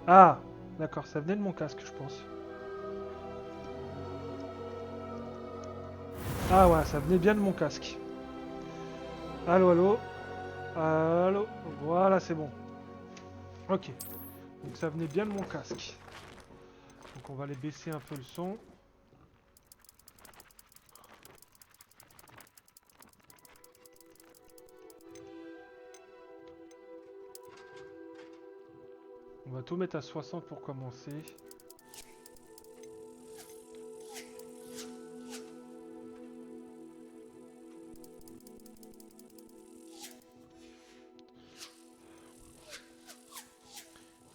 Ah, d'accord, ça venait de mon casque, je pense. Ah ouais, ça venait bien de mon casque. Allô, allô. Allô. Voilà, c'est bon. Ok. Donc ça venait bien de mon casque. Donc on va aller baisser un peu le son. On va tout mettre à 60 pour commencer.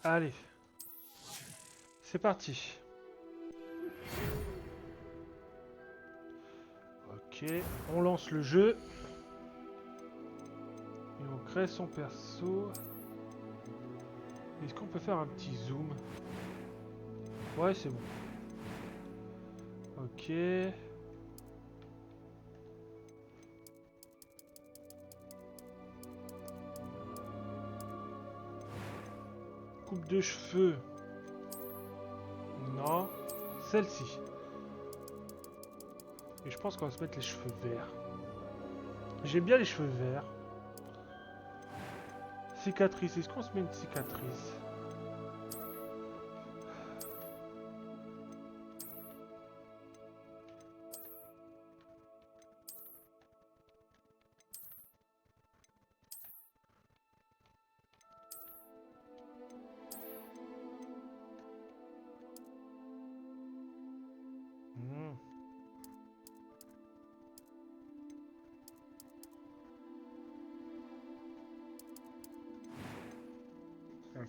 Allez. C'est parti. Ok, on lance le jeu. Et on crée son perso. Est-ce qu'on peut faire un petit zoom? Ouais, c'est bon. Ok. Coupe de cheveux. Non. Celle-ci. Et je pense qu'on va se mettre les cheveux verts. J'aime bien les cheveux verts. Cicatrice. Est-ce qu'on se met une cicatrice? Hmm. Ok.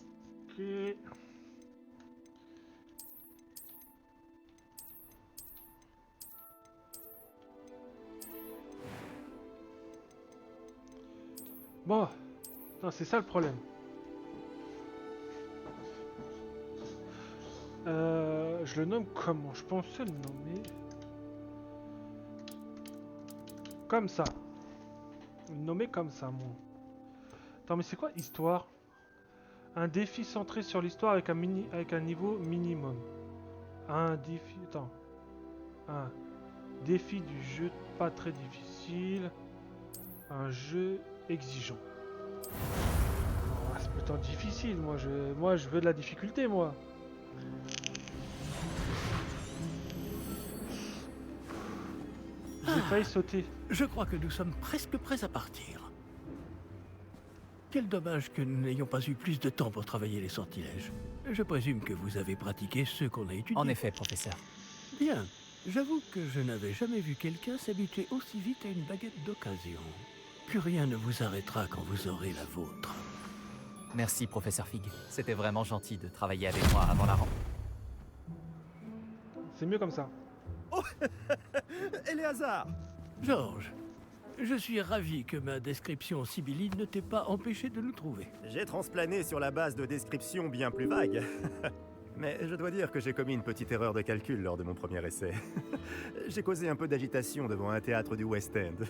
Bon. Non, c'est ça le problème. Je le nomme comment? Je pensais le nommer comme ça. Le nommer comme ça, moi. Attends, mais c'est quoi histoire? Un défi centré sur l'histoire avec avec un niveau minimum. Un défi. Attends. Un défi du jeu pas très difficile. Un jeu exigeant. Oh, c'est plutôt difficile, moi je veux de la difficulté, moi. J'ai failli sauter. Je crois que nous sommes presque prêts à partir. Quel dommage que nous n'ayons pas eu plus de temps pour travailler les sortilèges. Je présume que vous avez pratiqué ceux qu'on a étudiés. En effet, professeur. Bien. J'avoue que je n'avais jamais vu quelqu'un s'habituer aussi vite à une baguette d'occasion. Plus rien ne vous arrêtera quand vous aurez la vôtre. Merci, professeur Fig. C'était vraiment gentil de travailler avec moi avant la rentrée. C'est mieux comme ça. Éléazar! Georges, je suis ravi que ma description sibylline ne t'ait pas empêché de nous trouver. J'ai transplané sur la base de descriptions bien plus vagues. Mais je dois dire que j'ai commis une petite erreur de calcul lors de mon premier essai. J'ai causé un peu d'agitation devant un théâtre du West End.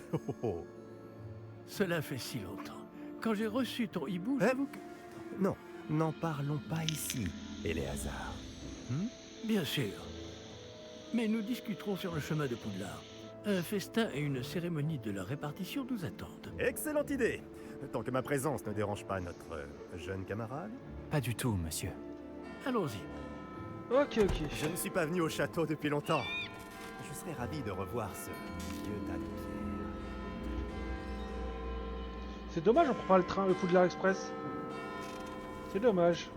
Cela fait si longtemps. Quand j'ai reçu ton hibou, Hein? j'avoue que... Non, n'en parlons pas ici, Éléazar. Bien sûr. Mais nous discuterons sur le chemin de Poudlard. Un festin et une cérémonie de la répartition nous attendent. Excellente idée! Tant que ma présence ne dérange pas notre jeune camarade. Pas du tout, monsieur. Allons-y. Ok, ok. Je ne suis pas venu au château depuis longtemps. Je serais ravi de revoir ce vieux tas de pierres. C'est dommage, on prend pas le train, le Poudlard Express. C'est dommage.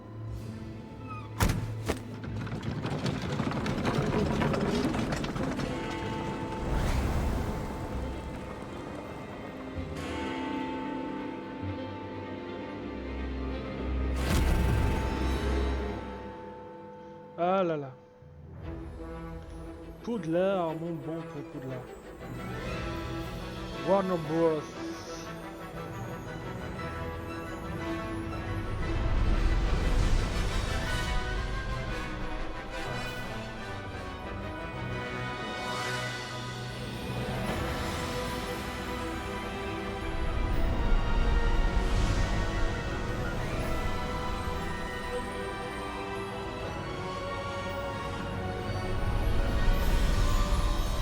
Ah là là. Poudlard, mon bon Poudlard. Warner Bros.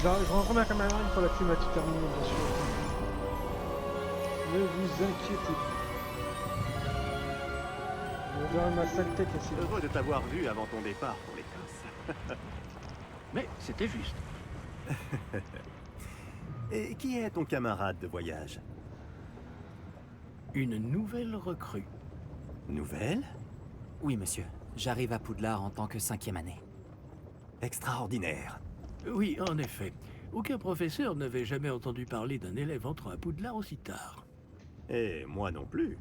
Je rentre ma caméra une fois la cinématique terminée, bien sûr. Ne vous inquiétez pas. On verra ma sale tête assez vite. Heureux de t'avoir vu avant ton départ pour l'Écosse. Mais c'était juste. Et qui est ton camarade de voyage? Une nouvelle recrue. Nouvelle? Oui, monsieur. J'arrive à Poudlard en tant que 5e année. Extraordinaire. Oui, en effet. Aucun professeur n'avait jamais entendu parler d'un élève entrant à Poudlard aussi tard. Et moi non plus.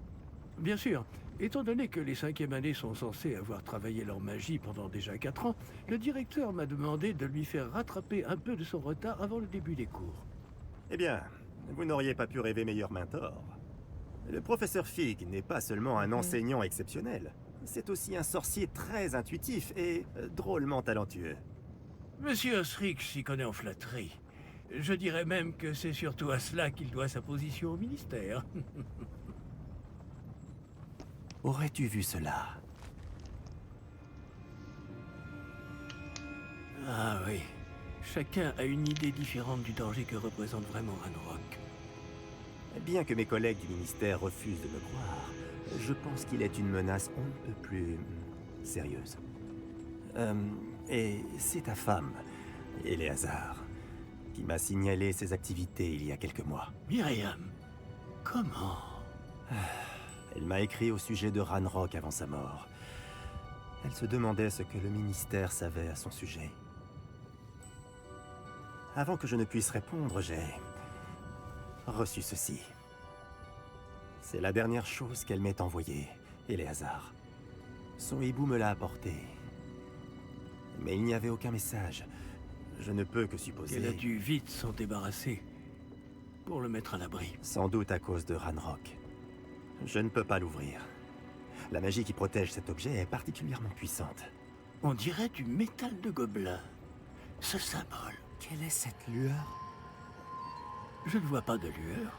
Bien sûr, étant donné que les 5e années sont censées avoir travaillé leur magie pendant déjà 4 ans, le directeur m'a demandé de lui faire rattraper un peu de son retard avant le début des cours. Eh bien, vous n'auriez pas pu rêver meilleur mentor. Le professeur Fig n'est pas seulement un enseignant exceptionnel, c'est aussi un sorcier très intuitif et drôlement talentueux. Monsieur Osric s'y connaît en flatterie. Je dirais même que c'est surtout à cela qu'il doit sa position au ministère. Aurais-tu vu cela? Ah oui. Chacun a une idée différente du danger que représente vraiment Ranrock. Bien que mes collègues du ministère refusent de me croire, je pense qu'il est une menace on ne peut plus sérieuse. Et c'est ta femme, Éléazar, qui m'a signalé ses activités il y a quelques mois. Myriam, comment? Elle m'a écrit au sujet de Ranrock avant sa mort. Elle se demandait ce que le ministère savait à son sujet. Avant que je ne puisse répondre, j'ai reçu ceci. C'est la dernière chose qu'elle m'ait envoyée, Éléazar. Son hibou me l'a apporté. Mais il n'y avait aucun message. Je ne peux que supposer... Elle a dû vite s'en débarrasser pour le mettre à l'abri. Sans doute à cause de Ranrock. Je ne peux pas l'ouvrir. La magie qui protège cet objet est particulièrement puissante. On dirait du métal de gobelin. Ce symbole. Quelle est cette lueur? Je ne vois pas de lueur.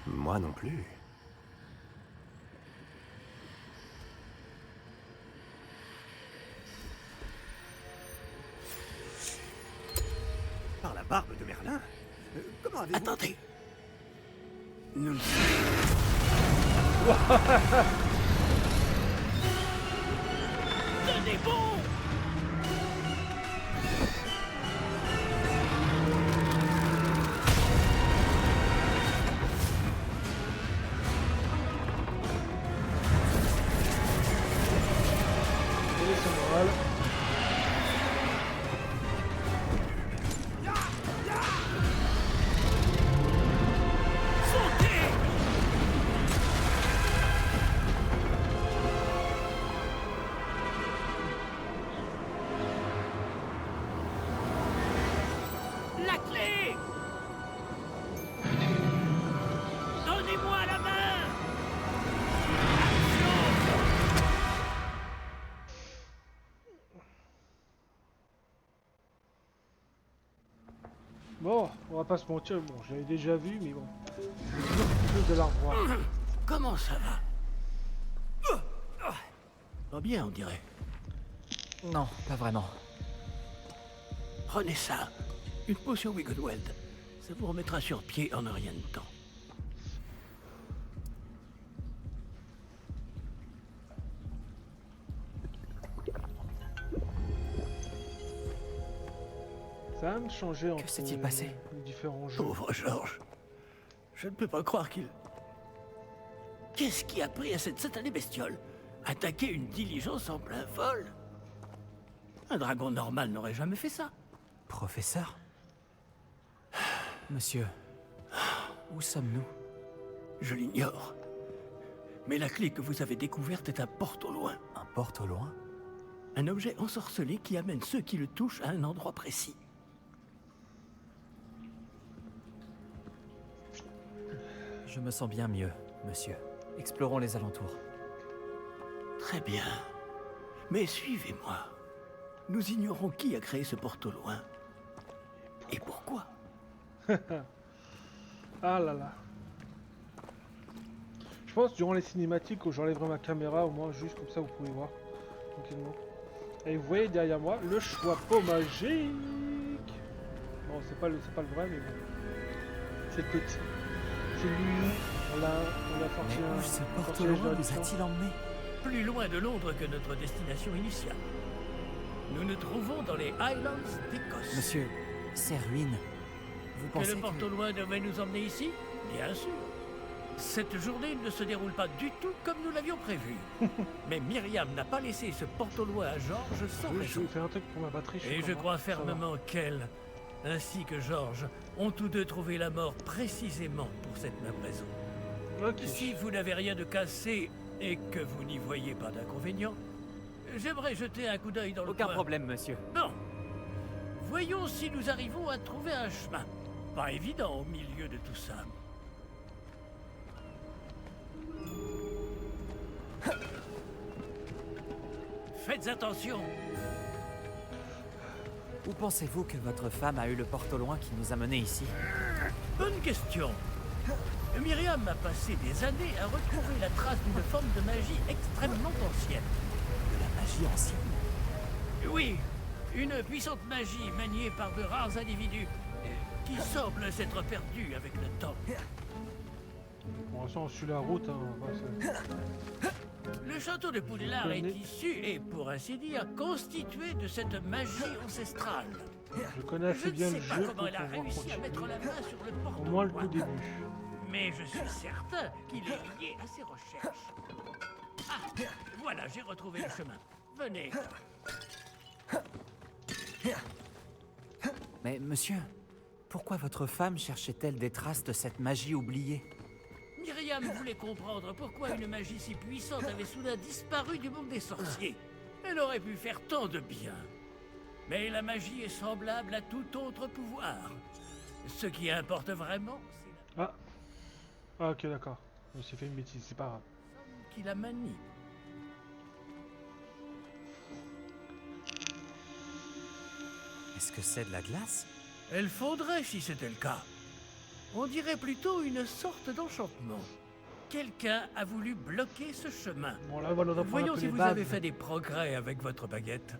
Moi non plus. Par la barbe de Merlin? Comment avez-vous... Attendez. Nous le Tenez bon! Et c'est moral. La clé! Donnez-moi la main! Bon, on va pas se mentir, bon, j'avais déjà vu, mais bon. C'est toujours quelque chose de la revoir. Comment ça va? Pas bien, on dirait. Non, pas vraiment. Prenez ça. Une potion Wiggleweld. Ça vous remettra sur pied en un rien de temps. Ça va me changer entre s'est-il passé les différents jeux. Pauvre Georges. Je ne peux pas croire qu'il... Qu'est-ce qui a pris à cette satanée bestiole? Attaquer une diligence en plein vol? Un dragon normal n'aurait jamais fait ça. Professeur? Monsieur, où sommes-nous? Je l'ignore. Mais la clé que vous avez découverte est un porte au loin. Un porte au loin? Un objet ensorcelé qui amène ceux qui le touchent à un endroit précis. Je me sens bien mieux, monsieur. Explorons les alentours. Très bien. Mais suivez-moi. Nous ignorons qui a créé ce porte au loin. Et pourquoi? Ah là là. Je pense durant les cinématiques où j'enlèverai ma caméra, au moins juste comme ça vous pouvez voir tranquillement. Et vous voyez derrière moi le chapeau magique. Bon, c'est pas le vrai, mais bon. C'est le petit. C'est lui. On l'a sorti Mais où un. ce sorti porte-loin un vous a-t-il emmené? Plus loin de Londres que notre destination initiale. Nous nous trouvons dans les Highlands d'Écosse. Monsieur, ces ruines, vous Que pensez le porte au loin devait nous emmener ici? Bien sûr. Cette journée ne se déroule pas du tout comme nous l'avions prévu. Mais Myriam n'a pas laissé ce porte au loin à Georges sans Je raison. fais un truc pour ma batterie. Et je crois fermement qu'elle, ainsi que Georges, ont tous deux trouvé la mort précisément pour cette même raison. Ok. Si vous n'avez rien de cassé et que vous n'y voyez pas d'inconvénient, j'aimerais jeter un coup d'œil dans le Aucun coin. problème, monsieur. Bon. Voyons si nous arrivons à trouver un chemin. Pas évident au milieu de tout ça. Faites attention. Où pensez-vous que votre femme a eu le porte au loin qui nous a menés ici? Bonne question. Myriam a passé des années à retrouver la trace d'une forme de magie extrêmement ancienne. De la magie ancienne? Oui, une puissante magie maniée par de rares individus qui semble s'être perdue avec le temps. Pour l'instant, on suit la route. Hein. Le château de Poudlard est connais. issu et, pour ainsi dire, constitué de cette magie ancestrale. Je connais Je assez ne bien sais le pas jeu comment pour elle a pouvoir réussi à mettre continuer. la main sur le Au porte moins le tout début. Mais je suis certain qu'il est lié à ses recherches. Ah, voilà, j'ai retrouvé le chemin. Venez. Mais monsieur, pourquoi votre femme cherchait-elle des traces de cette magie oubliée? Myriam voulait comprendre pourquoi une magie si puissante avait soudain disparu du monde des sorciers. Elle aurait pu faire tant de bien. Mais la magie est semblable à tout autre pouvoir. Ce qui importe vraiment, c'est la Ah, ok, d'accord. Je me suis fait une bêtise, c'est pas grave. personne qui la manie. Est-ce que c'est de la glace? Elle fondrait si c'était le cas. On dirait plutôt une sorte d'enchantement. Quelqu'un a voulu bloquer ce chemin. Bon, là, voilà, on apprend un Voyons peu si les vous bases. avez fait des progrès avec votre baguette.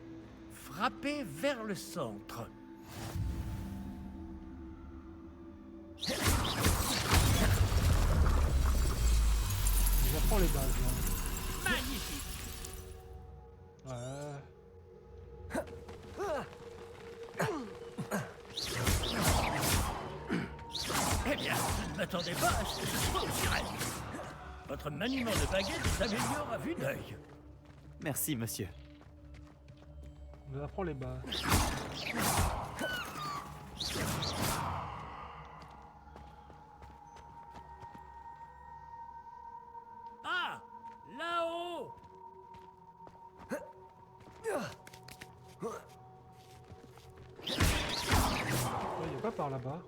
Frappez vers le centre. J'apprends les bases, là. Magnifique. Ouais. Eh bien, je ne m'attendais pas à ce que ce soit aussi raide. Votre maniement de baguette s'améliore à vue d'œil. Merci, monsieur. On apprend les bases. Ah, là-haut. Il n'y a pas par là-bas.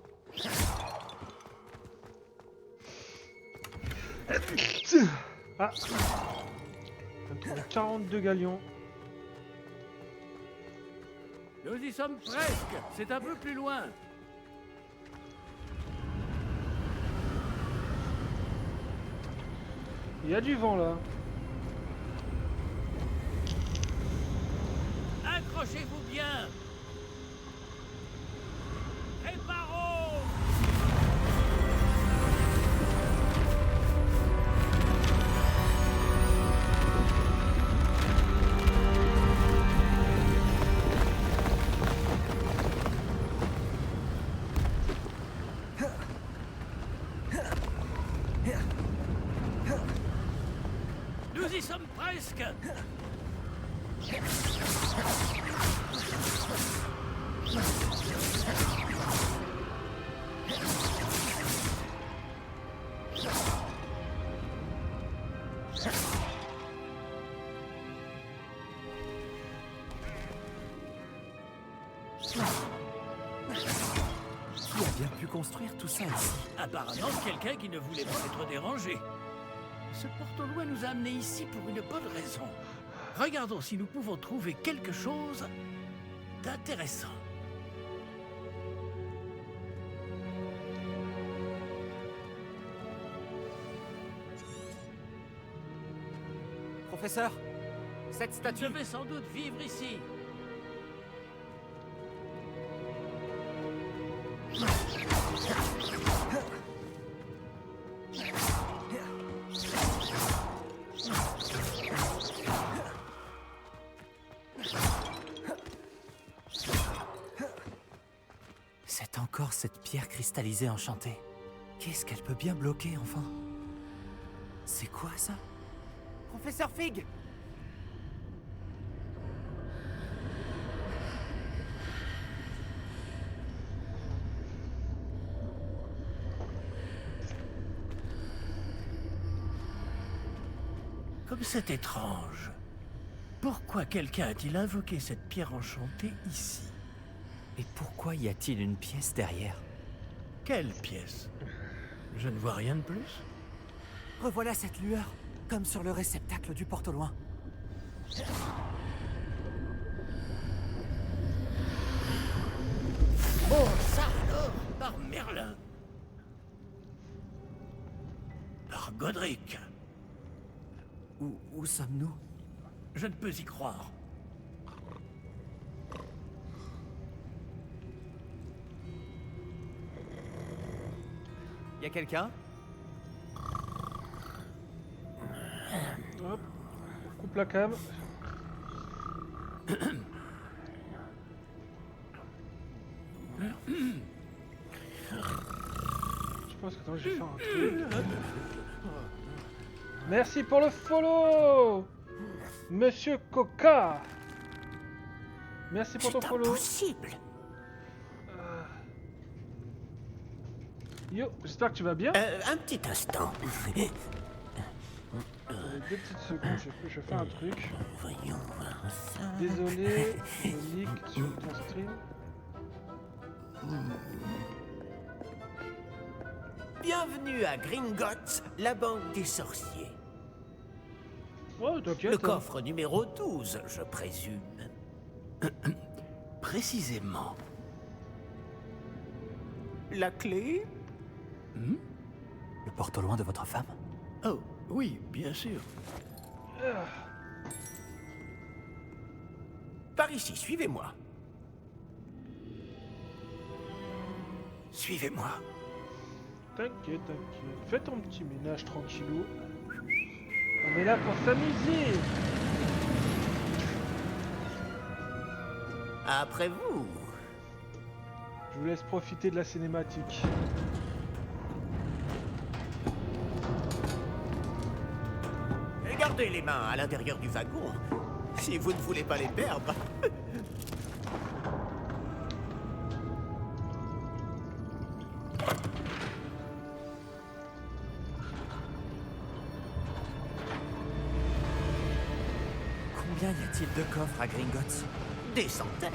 Ah. On a trouvé 42 galions. Nous y sommes presque. C'est un peu plus loin. Il y a du vent là. Accrochez-vous bien. Réparons. Nous y sommes presque. Qui a bien pu construire tout ça ici? Apparemment, quelqu'un qui ne voulait pas être dérangé. Ce porte-au-loin nous a amenés ici pour une bonne raison. Regardons si nous pouvons trouver quelque chose d'intéressant. Professeur, cette Je statue... vais sans doute vivre ici. C'est encore cette pierre cristallisée enchantée. Qu'est-ce qu'elle peut bien bloquer, enfin? C'est quoi, ça? Professeur Fig! Comme c'est étrange. Pourquoi quelqu'un a-t-il invoqué cette pierre enchantée ici? Et pourquoi y a-t-il une pièce derrière? Quelle pièce? Je ne vois rien de plus. Revoilà cette lueur, comme sur le réceptacle du porte au loin. Oh, ça alors! Par Merlin! Par Godric! Où sommes-nous? Je ne peux y croire. Y a quelqu'un? Hop. Coupe la cam. Je pense que attends, j'ai fait un truc. Merci pour le follow, Monsieur Coca. Merci pour ton C'est follow. impossible! Yo, j'espère que tu vas bien. Un petit instant. Deux petites secondes, je fais un truc. Voyons voir ça. Désolé, Nick, sur ton stream. Bienvenue à Gringotts, la banque des sorciers. Oh, t'inquiète. Le coffre numéro 12, je présume. Précisément. La clé? Le porte au loin de votre femme? Oh, oui, bien sûr. Par ici, suivez-moi. Suivez-moi. T'inquiète, t'inquiète. Fais ton petit ménage tranquillou. On est là pour s'amuser. Après vous. Je vous laisse profiter de la cinématique. Et gardez les mains à l'intérieur du wagon, si vous ne voulez pas les perdre. Combien y a-t-il de coffres à Gringotts? Des centaines.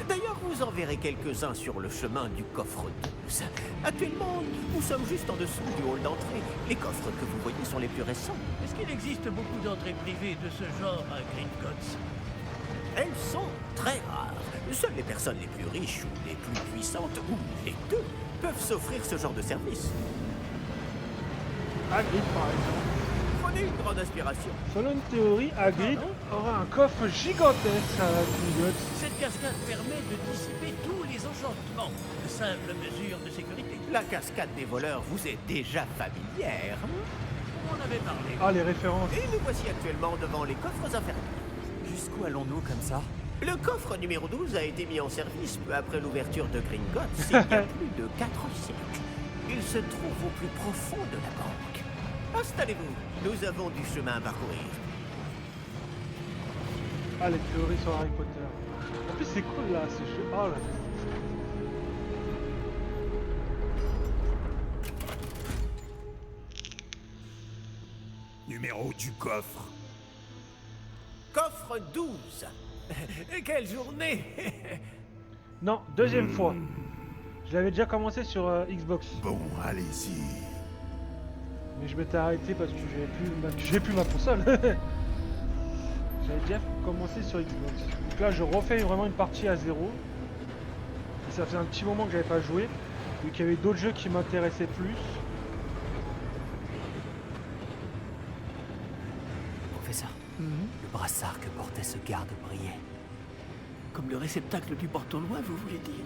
D'ailleurs, vous en verrez quelques-uns sur le chemin du coffre 12. Actuellement, nous sommes juste en dessous du hall d'entrée. Les coffres que vous voyez sont les plus récents. Est-ce qu'il existe beaucoup d'entrées privées de ce genre à Gringotts? Elles sont très rares. Seules les personnes les plus riches ou les plus puissantes, ou les deux, peuvent s'offrir ce genre de service. Hagrid, par exemple. Prenez une grande inspiration. Selon une théorie, Hagrid aura un coffre gigantesque à Gringotts. Cette cascade permet de dissiper tous les enchantements. Simple mesure de sécurité. La cascade des voleurs vous est déjà familière. On en avait parlé. Ah, les références. Et nous voici actuellement devant les coffres inférieurs. Jusqu'où allons-nous comme ça? Le coffre numéro 12 a été mis en service peu après l'ouverture de Gringotts, il y a plus de 4 siècles. Il se trouve au plus profond de la banque. Installez-vous, nous avons du chemin à parcourir. Ah, les théories sur Harry Potter. En plus, c'est cool là, ce jeu. Oh là. Numéro du coffre. Coffre 12. Quelle journée. Non, deuxième fois. Je l'avais déjà commencé sur Xbox. Bon, allez-y. Mais je m'étais arrêté parce que j'avais plus ma console. J'avais déjà commencé sur Xbox. Donc là, je refais vraiment une partie à zéro. Et ça faisait un petit moment que j'avais pas joué. Vu qu'il y avait d'autres jeux qui m'intéressaient plus. Professeur, le brassard que portait ce garde brillait. Comme le réceptacle du porte au loin, vous voulez dire?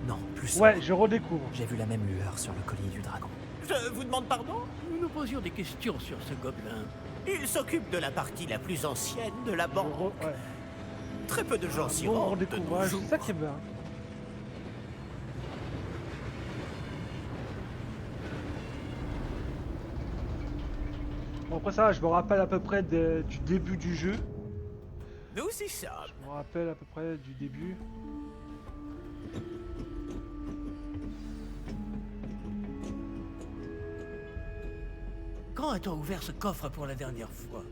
Non, plus Ouais, sombre. je redécouvre. J'ai vu la même lueur sur le collier du dragon. Je vous demande pardon? Nous nous posions des questions sur ce gobelin. Il s'occupe de la partie la plus ancienne de la banque. Ouais. Très peu de gens s'y Bon rendent de nos redécouvrage, jours. c'est ça qui est bien. Bon après ça, je me rappelle à peu près du début du jeu. Nous y sommes. Je me rappelle à peu près du début. Quand a-t-on ouvert ce coffre pour la dernière fois?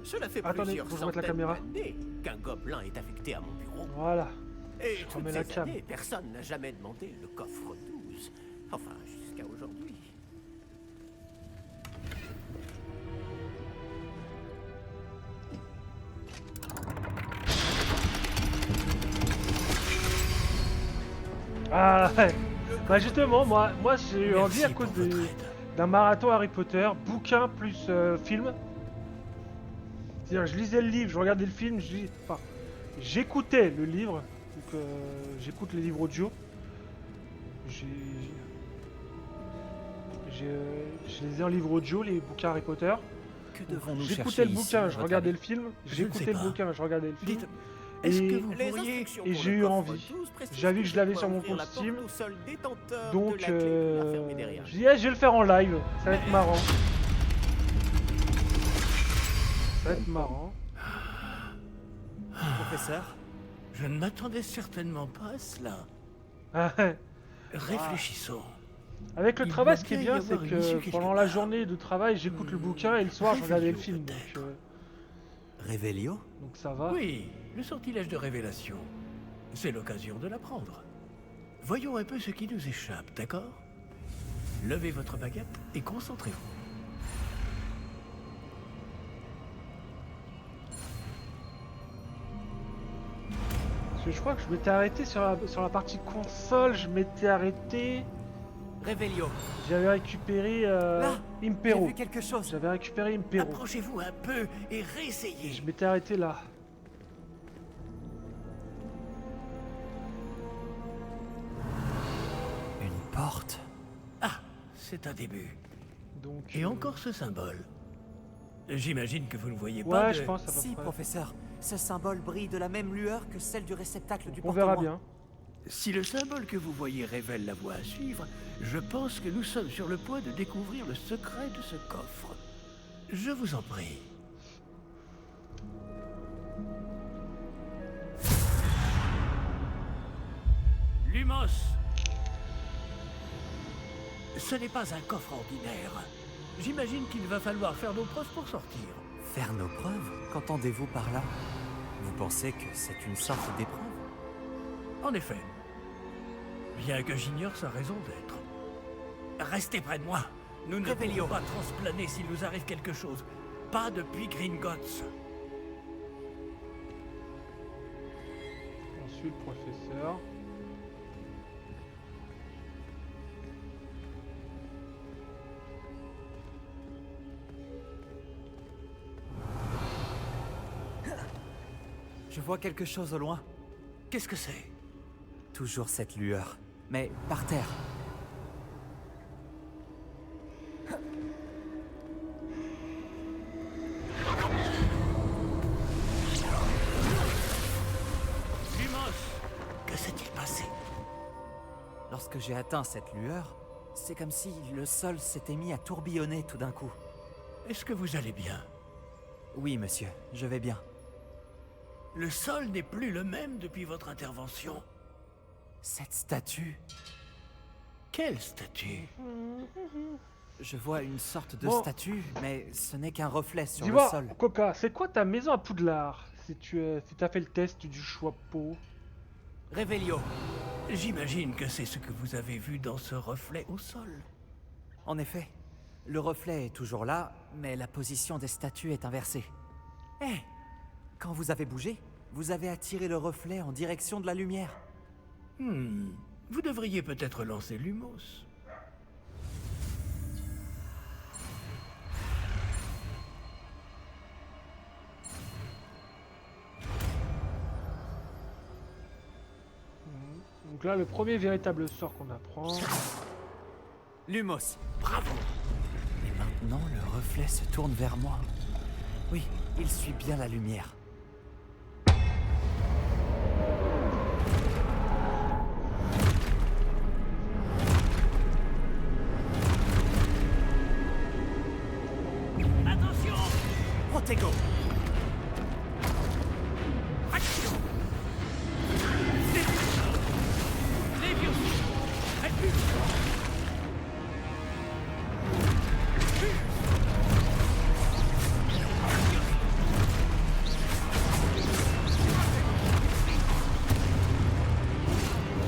Cela fait Attendez, plusieurs faut que je mette la centaines caméra. d'années qu'un gobelin est affecté à mon bureau. Voilà. Et Je toutes remets la ces cam. années, personne n'a jamais demandé le coffre 12. Enfin, jusqu'à aujourd'hui. Ah ouais. Bah justement, moi j'ai eu envie à Merci cause pour votre aide. d'un marathon Harry Potter, bouquin plus film. C'est-à-dire je lisais le livre, je regardais le film, enfin, j'écoutais le livre, donc j'écoute les livres audio. Je lisais en livre audio, les bouquins Harry Potter. Que devons-nous chercher J'écoutais le ici, bouquin, à je votre regardais avis? le film, Je ne j'écoutais sais le pas. bouquin, je regardais le film. Dites, est-ce que Et- vous pourriez... et j'ai eu envie. J'ai vu que je l'avais sur mon compte Steam. Donc je dis, je vais le faire en live, ça va être marrant. Ça va être marrant. Professeur? Je ne m'attendais certainement pas à cela. Ah, ouais. Réfléchissons. Avec le Il travail, doit ce qui est bien y bien, c'est avoir une issue que quelque pendant la part. journée de travail, j'écoute le bouquin et le soir, je regardais le Réveillon, film. Donc, peut-être. Révélio? donc ça va. Oui, le sortilège de révélation. C'est l'occasion de l'apprendre. Voyons un peu ce qui nous échappe, d'accord? Levez votre baguette et concentrez-vous. Parce que je crois que je m'étais arrêté sur la partie console, je m'étais arrêté. Révélio. J'avais récupéré Là, J'ai Impero. vu quelque chose. J'avais récupéré Impero. Approchez-vous un peu et Et réessayez. je m'étais arrêté là. Une porte. Ah, c'est un début. Donc. Et encore ce symbole. J'imagine que vous ne voyez pas Ouais, de... je pense à peu Si, près. professeur. Ce symbole brille de la même lueur que celle du réceptacle du On verra porte-témoin. bien. Si le symbole que vous voyez révèle la voie à suivre, je pense que nous sommes sur le point de découvrir le secret de ce coffre. Je vous en prie. Lumos! Ce n'est pas un coffre ordinaire. J'imagine qu'il va falloir faire nos preuves pour sortir. Faire nos preuves? Qu'entendez-vous par là? Vous pensez que c'est une sorte d'épreuve? En effet. Bien que j'ignore sa raison d'être. Restez près de moi. Nous ne Révélio. pouvons pas transplaner s'il nous arrive quelque chose. Pas depuis Gringotts. On suit le professeur. Je vois quelque chose au loin. Qu'est-ce que c'est? Toujours cette lueur. Mais par terre. Lumos! Que s'est-il passé? Lorsque j'ai atteint cette lueur, c'est comme si le sol s'était mis à tourbillonner tout d'un coup. Est-ce que vous allez bien? Oui, monsieur, je vais bien. Le sol n'est plus le même depuis votre intervention. Cette statue, Quelle statue? je vois une sorte de Bon. statue, mais ce n'est qu'un reflet sur le Dis-moi, sol. Coca, c'est quoi ta maison à Poudlard? Si tu as fait le test du choix pot. Révélio. J'imagine que c'est ce que vous avez vu dans ce reflet au sol. En effet, le reflet est toujours là, mais la position des statues est inversée. Eh, quand vous avez bougé, vous avez attiré le reflet en direction de la lumière. Vous devriez peut-être lancer Lumos. Donc là, le premier véritable sort qu'on apprend. Lumos. Bravo! Et maintenant, le reflet se tourne vers moi. Oui, il suit bien la lumière. Protego. Action. Levioso. Repulsion.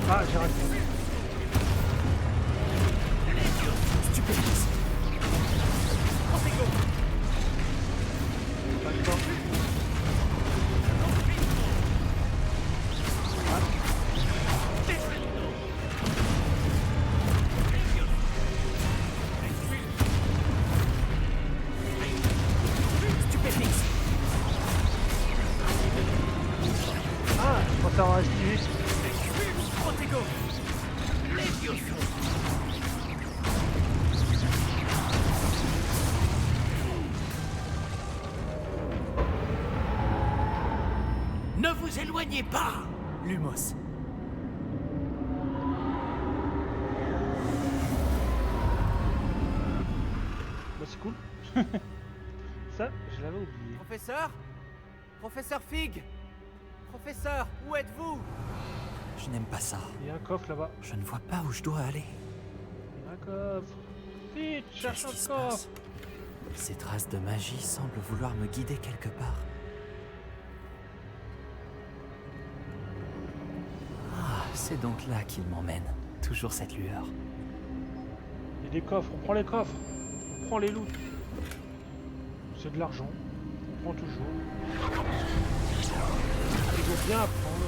Ah, j'ai raté. Stupéfixe. Protego. D'accord. Stupéfixe. Ah, je pensais avoir esquivé. Protego. Levioso. Ne vous éloignez pas. Lumos. Bah, c'est cool. Ça, je l'avais oublié. Professeur? Professeur Fig? Professeur, où êtes-vous? Je n'aime pas ça. Il y a un coffre là-bas. Je ne vois pas où je dois aller. Il y a un coffre. Vite, cherche Qu'est-ce qui un se coffre. passe? Ces traces de magie semblent vouloir me guider quelque part. Ah, c'est donc là qu'il m'emmène. Toujours cette lueur. Il y a des coffres, on prend les coffres. On prend les loots. C'est de l'argent. On prend toujours. Il faut bien apprendre.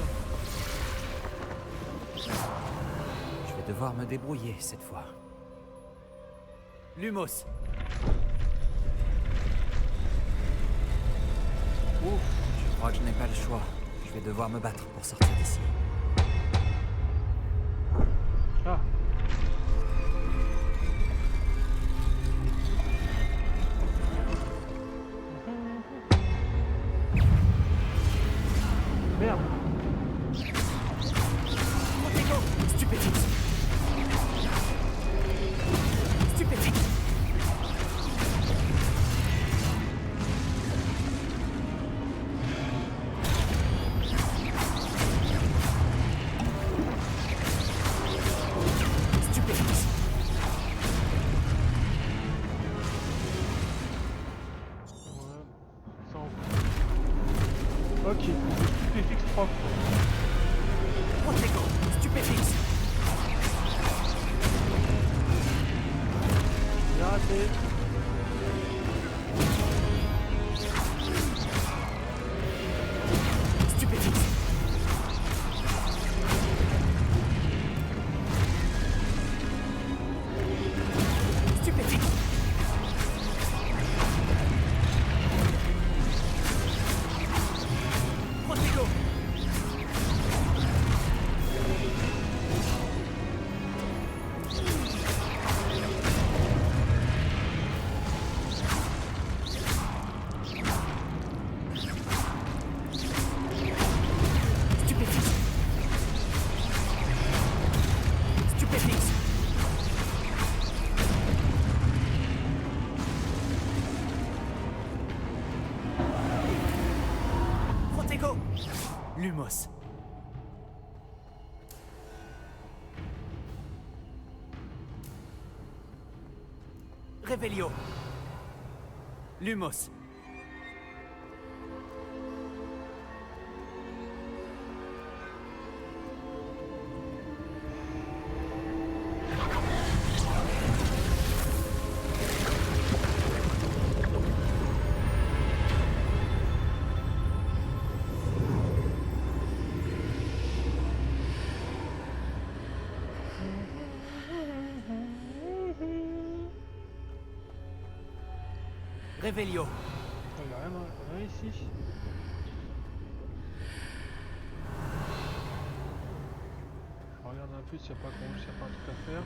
Je vais devoir me débrouiller cette fois. Lumos. Ouf. Je crois que je n'ai pas le choix. Je vais devoir me battre pour sortir d'ici. Ah. Merde. Protego. Stupéfixe. Stupéfixe. Stupéfixe. Ouais. Ça en fout. Ok. Stupéfixe 3 fois. Protego. Stupéfixe. J'ai raté. Stupéfixe. Stupéfixe. Protego. Stupéfixe. Stupéfixe. Protego. Lumos. Revelio. Lumos. Revelio. Il n'y a rien ici. Je regarde un peu s'il n'y a pas un truc à faire.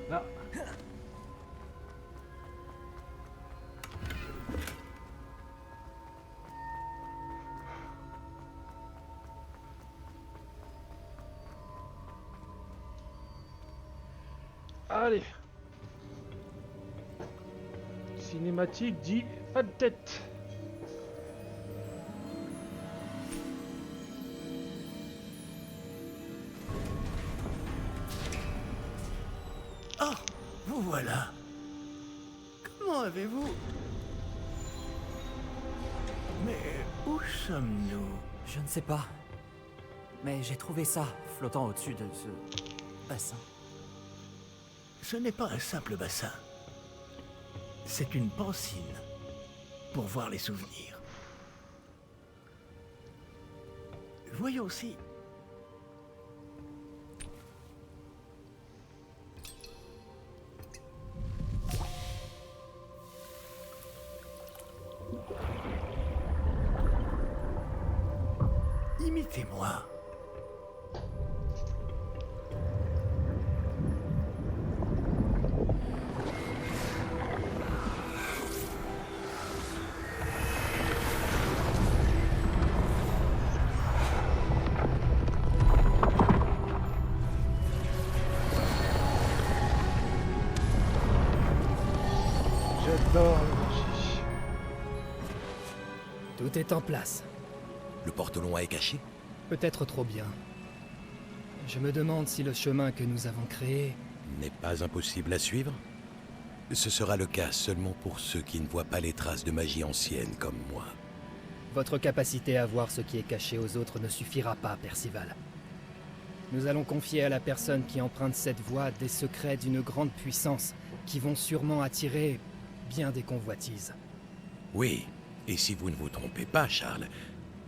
Là. Allez. Ici. Cinématique dit pas de tête. Oh, vous voilà. Comment avez-vous... Mais où sommes-nous? Je ne sais pas. Mais j'ai trouvé ça flottant au-dessus de ce bassin. Ce n'est pas un simple bassin. C'est une pancine pour voir les souvenirs. Voyons si... Imitez-moi. J'adore la magie. Tout est en place. Le porte-longue est caché? Peut-être trop bien. Je me demande si le chemin que nous avons créé... N'est pas impossible à suivre? Ce sera le cas seulement pour ceux qui ne voient pas les traces de magie ancienne comme moi. Votre capacité à voir ce qui est caché aux autres ne suffira pas, Percival. Nous allons confier à la personne qui emprunte cette voie des secrets d'une grande puissance qui vont sûrement attirer bien des convoitises. Oui, et si vous ne vous trompez pas, Charles,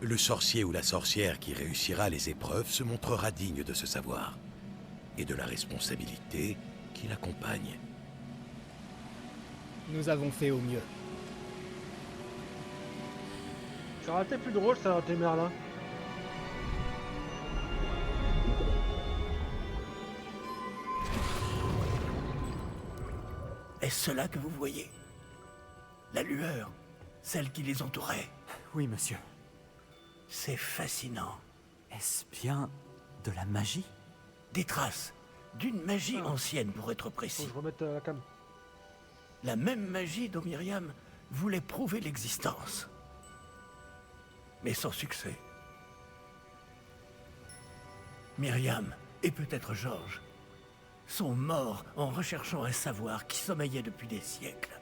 le sorcier ou la sorcière qui réussira les épreuves se montrera digne de ce savoir et de la responsabilité qui l'accompagne. Nous avons fait au mieux. Ça aurait été plus drôle, ça aurait été Merlin. Est-ce cela que vous voyez? La lueur, celle qui les entourait. Oui, monsieur. C'est fascinant. Est-ce bien de la magie? Des traces d'une magie Ah. ancienne, pour être Faut précis. que je remette la cam. La même magie dont Myriam voulait prouver l'existence. Mais sans succès. Myriam, et peut-être Georges, sont morts en recherchant un savoir qui sommeillait depuis des siècles.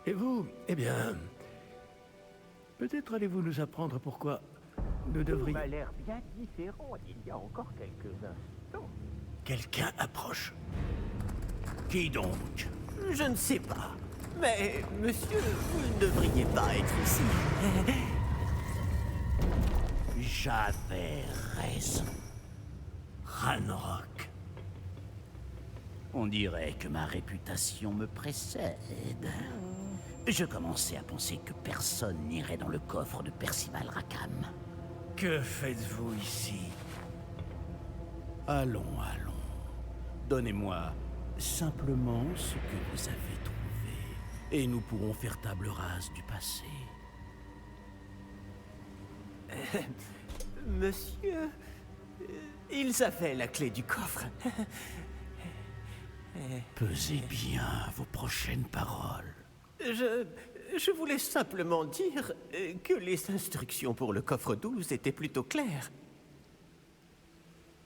Et vous, eh bien... Peut-être allez-vous nous apprendre pourquoi nous devrions... m'a l'air bien différent il y a encore quelques instants. Quelqu'un approche. Qui donc? Je ne sais pas. Mais, monsieur, vous ne devriez pas être ici. J'avais raison. Ranrock. On dirait que ma réputation me précède. Je commençais à penser que personne n'irait dans le coffre de Percival Rackham. Que faites-vous ici? Allons, allons. Donnez-moi simplement ce que vous avez trouvé, et nous pourrons faire table rase du passé. Monsieur, ils avaient la clé du coffre. Pesez bien vos prochaines paroles. Je voulais simplement dire que les instructions pour le coffre 12 étaient plutôt claires.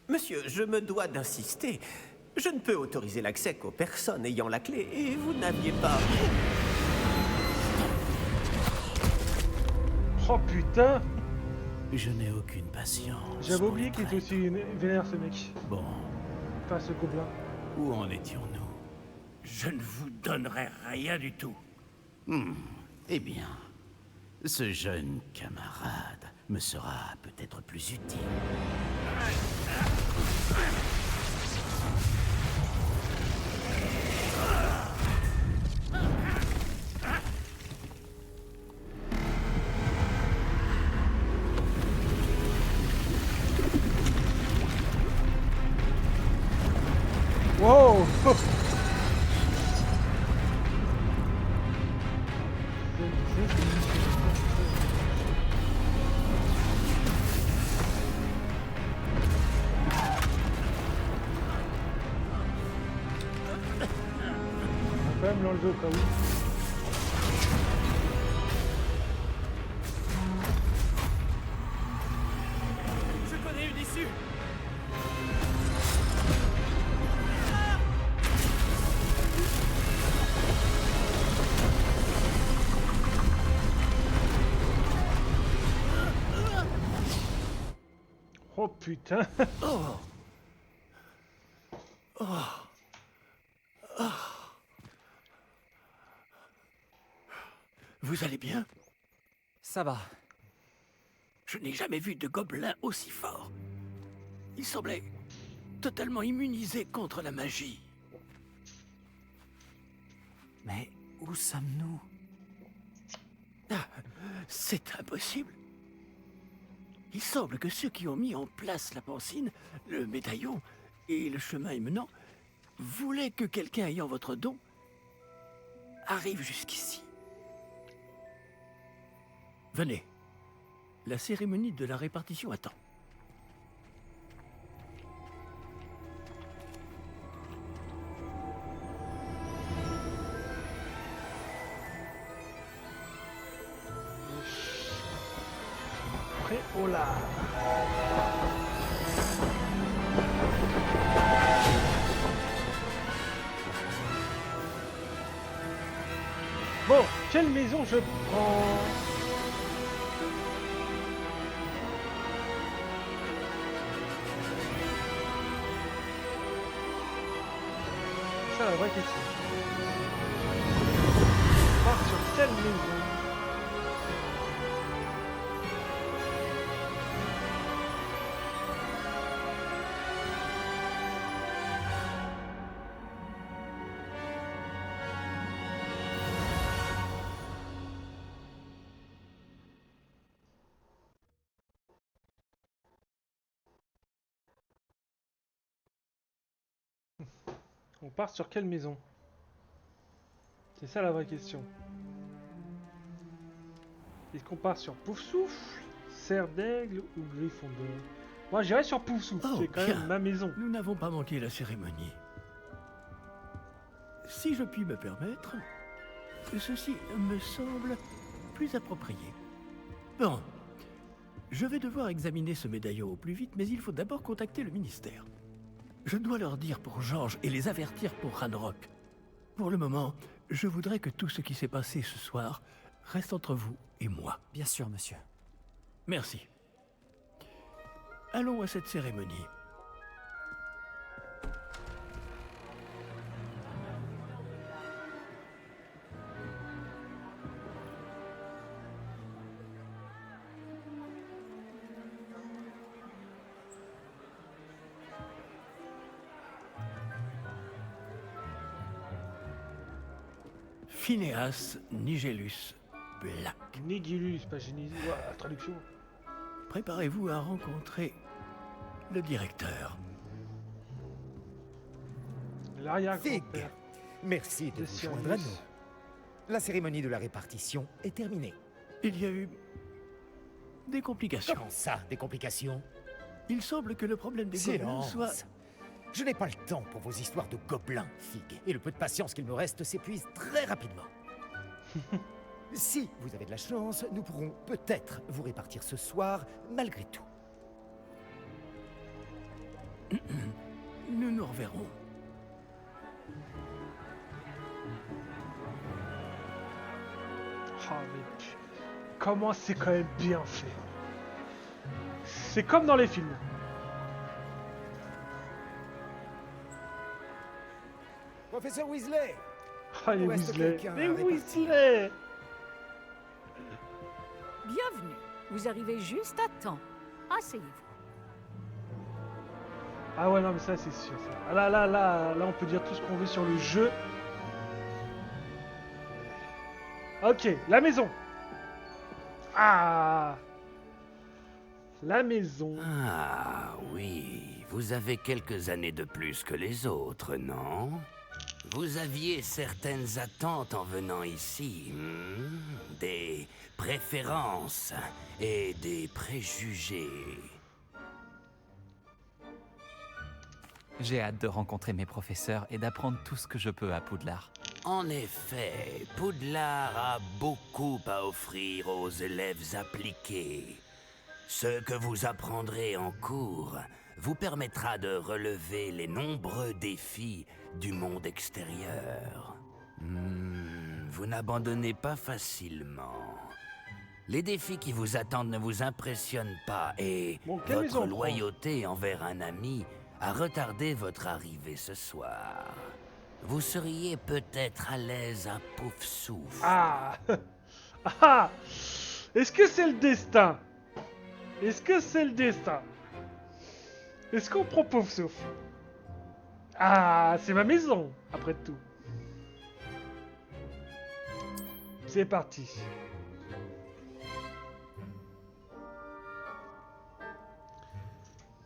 Monsieur, je me dois d'insister. Je ne peux autoriser l'accès qu'aux personnes ayant la clé, et vous n'aviez pas... Oh putain! Je n'ai aucune patience. J'avais pour oublié les qu'il était traîtres. aussi vénère ce mec. Bon, Enfin, ce gobelin. où en étions-nous? Je ne vous donnerai rien du tout. Eh bien, ce jeune camarade me sera peut-être plus utile. Wow! me l'enlever au cas où. Je connais une issue. Oh putain. Vous allez bien? Ça va. Je n'ai jamais vu de gobelin aussi fort. Il semblait totalement immunisé contre la magie. Mais où sommes-nous? C'est impossible. Il semble que ceux qui ont mis en place la pancine, le médaillon et le chemin émenant voulaient que quelqu'un ayant votre don arrive jusqu'ici. Venez. La cérémonie de la répartition attend. Après, oh là. Bon, quelle maison je prends? C'est ça la vraie question. On part sur quelle maison? On part sur quelle maison? C'est ça la vraie question. Est-ce qu'on part sur Poufsouffle, Serre d'Aigle ou Gryffondor? Moi j'irais sur Poufsouffle, Oh, c'est quand bien. même ma maison. Nous n'avons pas manqué la cérémonie. Si je puis me permettre, ceci me semble plus approprié. Bon, je vais devoir examiner ce médaillon au plus vite, mais il faut d'abord contacter le ministère. Je dois leur dire pour Georges et les avertir pour Ranrock. Pour le moment, je voudrais que tout ce qui s'est passé ce soir reste entre vous et moi. Bien sûr, monsieur. Merci. Allons à cette cérémonie. Phineas Nigellus Black. Nigilus, pas Génésis. Ouah, traduction. Préparez-vous à rencontrer le directeur. Fig, L'arrière-grand-père merci de de vous joindre à Sirius. nous. La cérémonie de la répartition est terminée. Il y a eu des complications. Comment ça, des complications? Il semble que le problème des gobelins Silence. soit... Je n'ai pas le temps pour vos histoires de gobelins, Fig. Et le peu de patience qu'il me reste s'épuise très rapidement. Si vous avez de la chance, nous pourrons peut-être vous répartir ce soir, malgré tout. Nous nous reverrons. Ah, mais comment c'est quand même bien fait. C'est comme dans les films. Professeur Weasley! Ah, les Où est-ce que Weasley. quelqu'un Les a réparti? Weasley. Bienvenue. Vous arrivez juste à temps. Asseyez-vous. Ah ouais, non, mais ça, c'est sûr. Ça. Ah, là, on peut dire tout ce qu'on veut sur le jeu. Ok, la maison. Ah, la maison. Ah oui, vous avez quelques années de plus que les autres, non? Vous aviez certaines attentes en venant ici, des préférences et des préjugés. J'ai hâte de rencontrer mes professeurs et d'apprendre tout ce que je peux à Poudlard. En effet, Poudlard a beaucoup à offrir aux élèves appliqués. Ce que vous apprendrez en cours vous permettra de relever les nombreux défis du monde extérieur. Vous n'abandonnez pas facilement. Les défis qui vous attendent ne vous impressionnent pas et Bon, quelle maison votre on prend loyauté envers un ami a retardé votre arrivée ce soir. Vous seriez peut-être à l'aise à Pouf Souffle. Ah Ah Est-ce que c'est le destin? Est-ce que c'est le destin? Est-ce qu'on prend Pouf Souffle? Ah, c'est ma maison, après tout. C'est parti.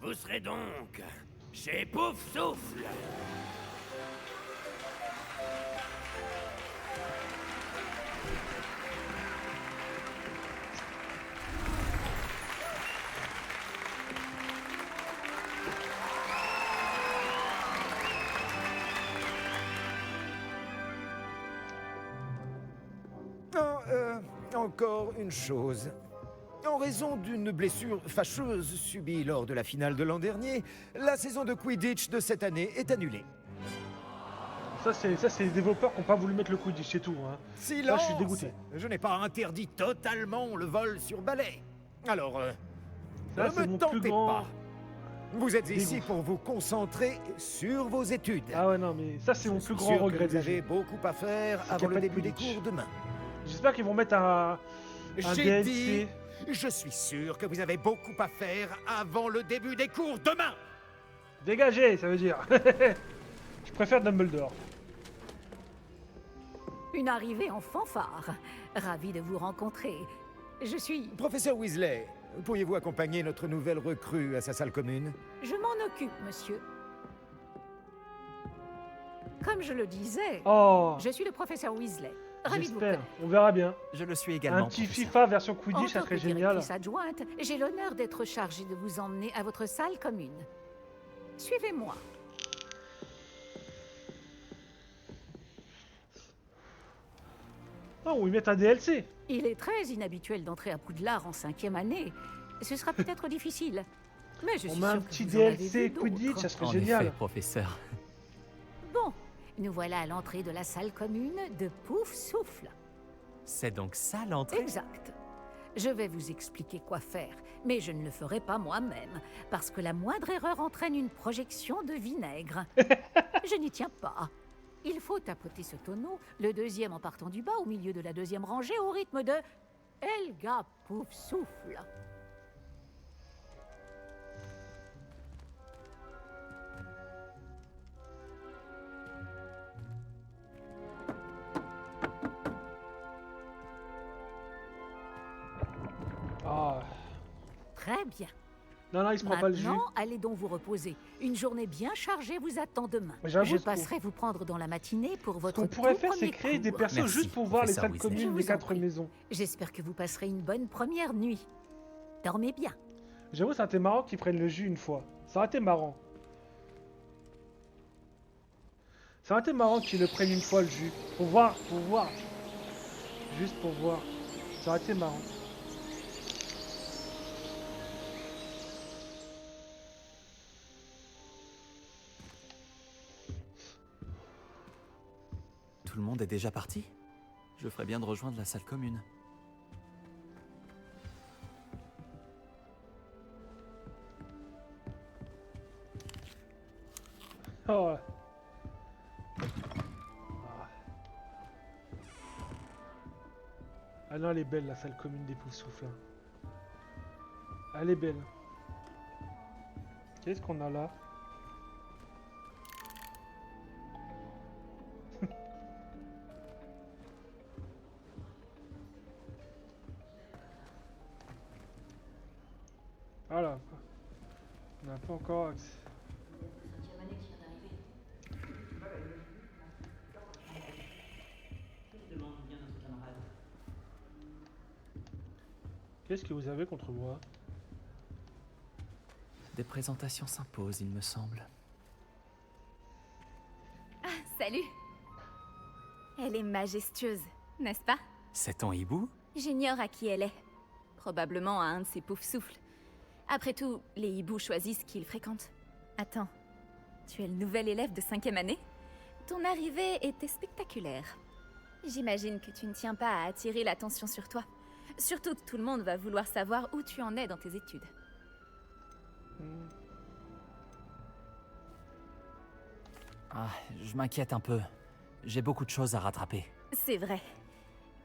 Vous serez donc chez Pouf Souffle. Encore une chose. En raison d'une blessure fâcheuse subie lors de la finale de l'an dernier, la saison de Quidditch de cette année est annulée. Ça, c'est les développeurs qui n'ont pas voulu mettre le Quidditch, c'est tout. Hein. Silence! Là, je suis dégoûté. Je n'ai pas interdit totalement le vol sur balai. Alors, Ça, ne c'est me mon tentez plus grand pas. Vous êtes ici dégoût. pour vous concentrer sur vos études. Ah ouais, non, mais ça, c'est mon Je plus suis grand sûr que regret vous du avez jeu. beaucoup à faire C'est qu'il y a avant pas le de début des Quidditch. cours demain. J'espère qu'ils vont mettre un J'ai DLC. dit, je suis sûr que vous avez beaucoup à faire avant le début des cours demain. Dégagez, ça veut dire. Je préfère Dumbledore. Une arrivée en fanfare. Ravi de vous rencontrer. Je suis... Professeur Weasley, pourriez-vous accompagner notre nouvelle recrue à sa salle commune? Je m'en occupe, monsieur. Comme je le disais, Oh, je suis le professeur Weasley. Ravi de vous j'espère. connaître. On verra bien. Je le suis Un également. petit professeur. FIFA version En Quidditch, ça tant que serait génial. directrice adjointe, j'ai l'honneur d'être chargée de vous emmener à votre salle commune. Suivez-moi. Oh, ou ils mettent un DLC. Il est très inhabituel d'entrer à Poudlard en 5e année. Ce sera peut-être difficile. Mais je On suis met un sûre que petit vous en avez DLC vu Quidditch, d'autres. ça serait En génial. effet, professeur. Bon, nous voilà à l'entrée de la salle commune de Pouf Souffle. C'est donc ça l'entrée? Exact. Je vais vous expliquer quoi faire, mais je ne le ferai pas moi-même, parce que la moindre erreur entraîne une projection de vinaigre. Je n'y tiens pas. Il faut tapoter ce tonneau, le deuxième en partant du bas, au milieu de la deuxième rangée, au rythme de Helga Pouf Souffle. Ah. Très bien. Non, non, il se prend pas le jus. Maintenant, allez donc vous reposer. Une journée bien chargée vous attend demain. Mais j'avoue, Je ce qu'on- passerai vous prendre dans la matinée pour Ce votre qu'on pourrait tout faire, c'est premier créer des cours. persos Merci, juste pour voir les professeur salles Weasley. communes Je des vous en 4 prie. maisons. J'espère que vous passerez une bonne première nuit. Dormez bien. J'avoue, ça aurait été marrant qu'ils prennent le jus une fois. Ça aurait été marrant. Ça aurait été marrant qu'ils le prennent une fois le jus. Pour voir, pour voir. Juste pour voir. Ça aurait été marrant. Tout le monde est déjà parti? Je ferais bien de rejoindre la salle commune. Oh. Ouais. Ah non, elle est belle la salle commune des Poufsouffles. Elle est belle. Qu'est-ce qu'on a là? Voilà. On n'a pas encore accès. Qu'est-ce que vous avez contre moi? Des présentations s'imposent, il me semble. Salut. Elle est majestueuse, n'est-ce pas? C'est ton hibou? J'ignore à qui elle est. Probablement à un de ses poufs-souffles. Après tout, les hiboux choisissent qui ils fréquentent. Attends, tu es le nouvel élève de 5e année? Ton arrivée était spectaculaire. J'imagine que tu ne tiens pas à attirer l'attention sur toi. Surtout que tout le monde va vouloir savoir où tu en es dans tes études. Ah, je m'inquiète un peu. J'ai beaucoup de choses à rattraper. C'est vrai.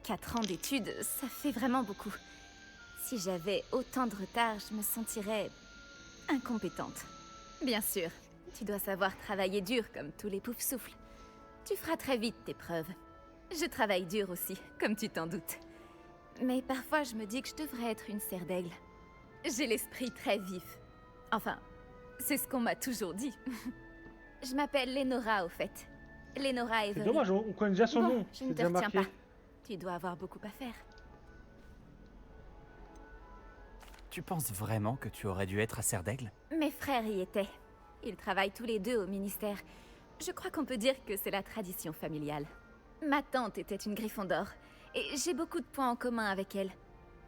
4 ans d'études, ça fait vraiment beaucoup. Si j'avais autant de retard, je me sentirais incompétente. Bien sûr, tu dois savoir travailler dur comme tous les poufs-souffles. Tu feras très vite tes preuves. Je travaille dur aussi, comme tu t'en doutes. Mais parfois, je me dis que je devrais être une serre d'aigle. J'ai l'esprit très vif. Enfin, c'est ce qu'on m'a toujours dit. Je m'appelle Lénora, au fait. Lénora C'est Avery. dommage, on connaît déjà son Bon, nom. je C'est ne te déjà retiens marqué. pas. Tu dois avoir beaucoup à faire. Tu penses vraiment que tu aurais dû être à Serre d'Aigle? Mes frères y étaient. Ils travaillent tous les deux au ministère. Je crois qu'on peut dire que c'est la tradition familiale. Ma tante était une Gryffondor, et j'ai beaucoup de points en commun avec elle.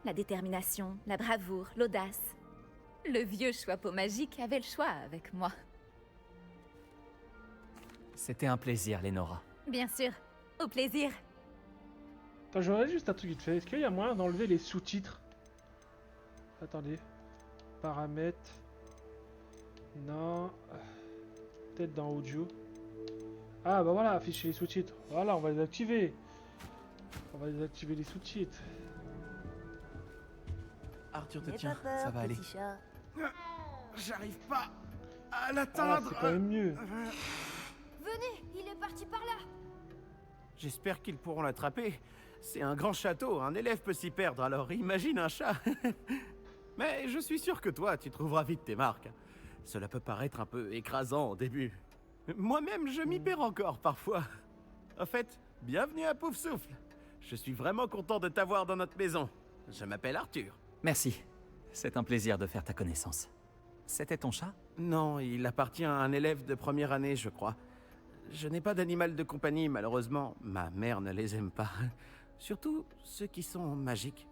La détermination, la bravoure, l'audace. Le vieux chapeau magique avait le choix avec moi. C'était un plaisir, Lénora. Bien sûr, au plaisir. Attends, je regarde juste un truc vite fait. Est-ce qu'il y a moyen d'enlever les sous-titres? Attendez. Paramètres. Non. Peut-être dans audio. Ah bah voilà, afficher les sous-titres. Voilà, on va les activer. On va désactiver les sous-titres. Arthur, te tiens, ça va aller. J'arrive pas à Ah, l'atteindre. c'est quand même mieux. Venez, il est parti par là. J'espère qu'ils pourront l'attraper. C'est un grand château, un élève peut s'y perdre, alors imagine un chat. Mais je suis sûr que toi, tu trouveras vite tes marques. Cela peut paraître un peu écrasant au début. Moi-même, je m'y perds encore parfois. En fait, bienvenue à Poufsouffle. Je suis vraiment content de t'avoir dans notre maison. Je m'appelle Arthur. Merci. C'est un plaisir de faire ta connaissance. C'était ton chat? Non, il appartient à un élève de première année, je crois. Je n'ai pas d'animal de compagnie, malheureusement. Ma mère ne les aime pas. Surtout ceux qui sont magiques.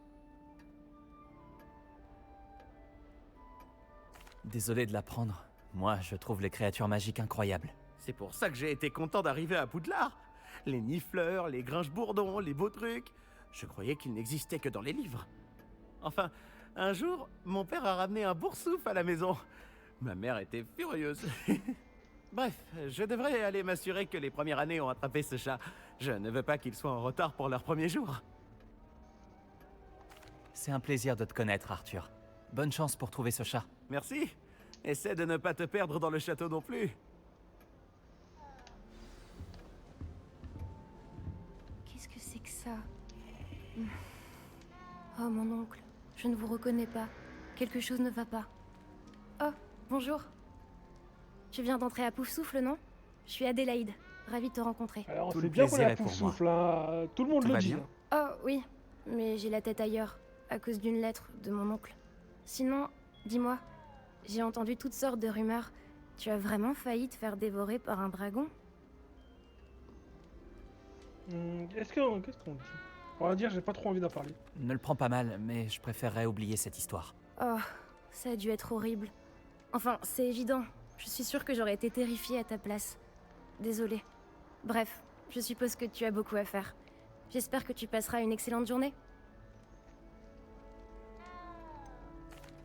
Désolé de l'apprendre. Moi, je trouve les créatures magiques incroyables. C'est pour ça que j'ai été content d'arriver à Poudlard. Les nifleurs, les grinche-bourdons, les beaux trucs. Je croyais qu'ils n'existaient que dans les livres. Enfin, un jour, mon père a ramené un boursouf à la maison. Ma mère était furieuse. Bref, je devrais aller m'assurer que les premières années ont attrapé ce chat. Je ne veux pas qu'ils soient en retard pour leur premier jour. C'est un plaisir de te connaître, Arthur. Bonne chance pour trouver ce chat. Merci. Essaie de ne pas te perdre dans le château non plus. Qu'est-ce que c'est que ça? Oh, mon oncle, je ne vous reconnais pas. Quelque chose ne va pas. Oh, bonjour. Tu viens d'entrer à Poufsouffle, non? Je suis Adélaïde, ravie de te rencontrer. Alors, Tout c'est le bien qu'on plaisir a est tout pour moi. souffle, hein. Tout le monde Tout le va dit. bien hein. Oh, oui, mais j'ai la tête ailleurs, à cause d'une lettre de mon oncle. Sinon, dis-moi, j'ai entendu toutes sortes de rumeurs. Tu as vraiment failli te faire dévorer par un dragon? Qu'est-ce qu'on dit? On va dire, j'ai pas trop envie d'en parler. Ne le prends pas mal, mais je préférerais oublier cette histoire. Oh, ça a dû être horrible. Enfin, c'est évident. Je suis sûre que j'aurais été terrifiée à ta place. Désolée. Bref, je suppose que tu as beaucoup à faire. J'espère que tu passeras une excellente journée.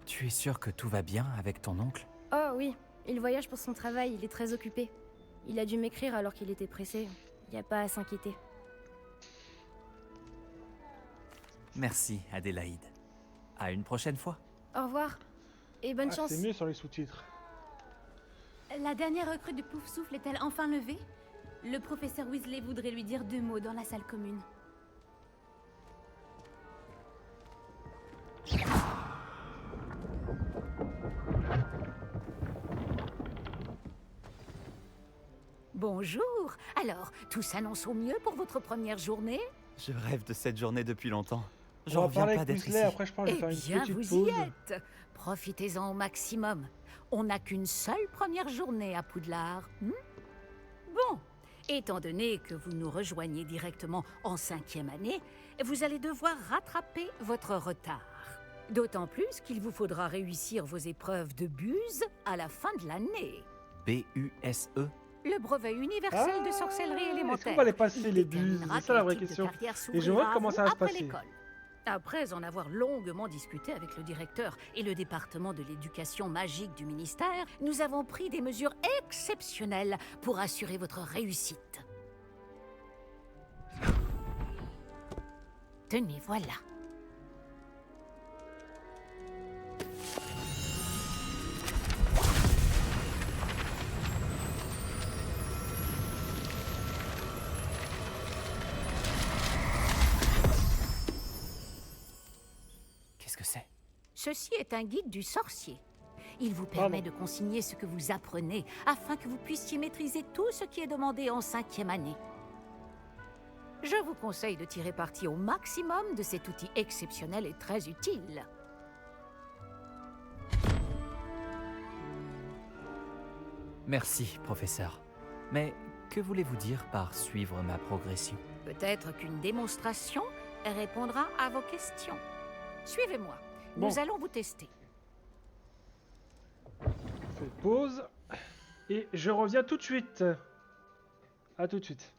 Tu es sûr que tout va bien avec ton oncle? Oh oui, il voyage pour son travail, il est très occupé. Il a dû m'écrire alors qu'il était pressé. Y a pas à s'inquiéter. Merci, Adélaïde. À une prochaine fois. Au revoir. Et bonne Ah, chance. c'est mieux sur les sous-titres. La dernière recrue de Poufsouffle est-elle enfin levée? Le professeur Weasley voudrait lui dire 2 mots dans la salle commune. Bonjour. Alors, tout s'annonce au mieux pour votre première journée? Je rêve de cette journée depuis longtemps. On J'en va reviens parler pas avec d'être Weasley, ici. après je pense que je vais Eh faire bien, une petite vous y pause. êtes. Profitez-en au maximum. On n'a qu'une seule première journée à Poudlard. Bon, Étant donné que vous nous rejoignez directement en 5e année, vous allez devoir rattraper votre retard. D'autant plus qu'il vous faudra réussir vos épreuves de buse à la fin de l'année. B-U-S-E. Le brevet universel de sorcellerie élémentaire. Est-ce qu'on va les passer, Il les déterminera buses? C'est ça la quel vraie type de question. carrière Et je vois s'ouvrira à comment vous ça va se après passer. l'école. Après en avoir longuement discuté avec le directeur et le département de l'éducation magique du ministère, nous avons pris des mesures exceptionnelles pour assurer votre réussite. Tenez, voilà. Qu'est-ce que c'est? Ceci est un guide du sorcier. Il vous permet de consigner ce que vous apprenez afin que vous puissiez maîtriser tout ce qui est demandé en 5e année. Je vous conseille de tirer parti au maximum de cet outil exceptionnel et très utile. Merci, professeur. Mais que voulez-vous dire par suivre ma progression? Peut-être qu'une démonstration répondra à vos questions. Suivez-moi. Bon. Nous allons vous tester. Je fais pause. Et je reviens tout de suite. À tout de suite.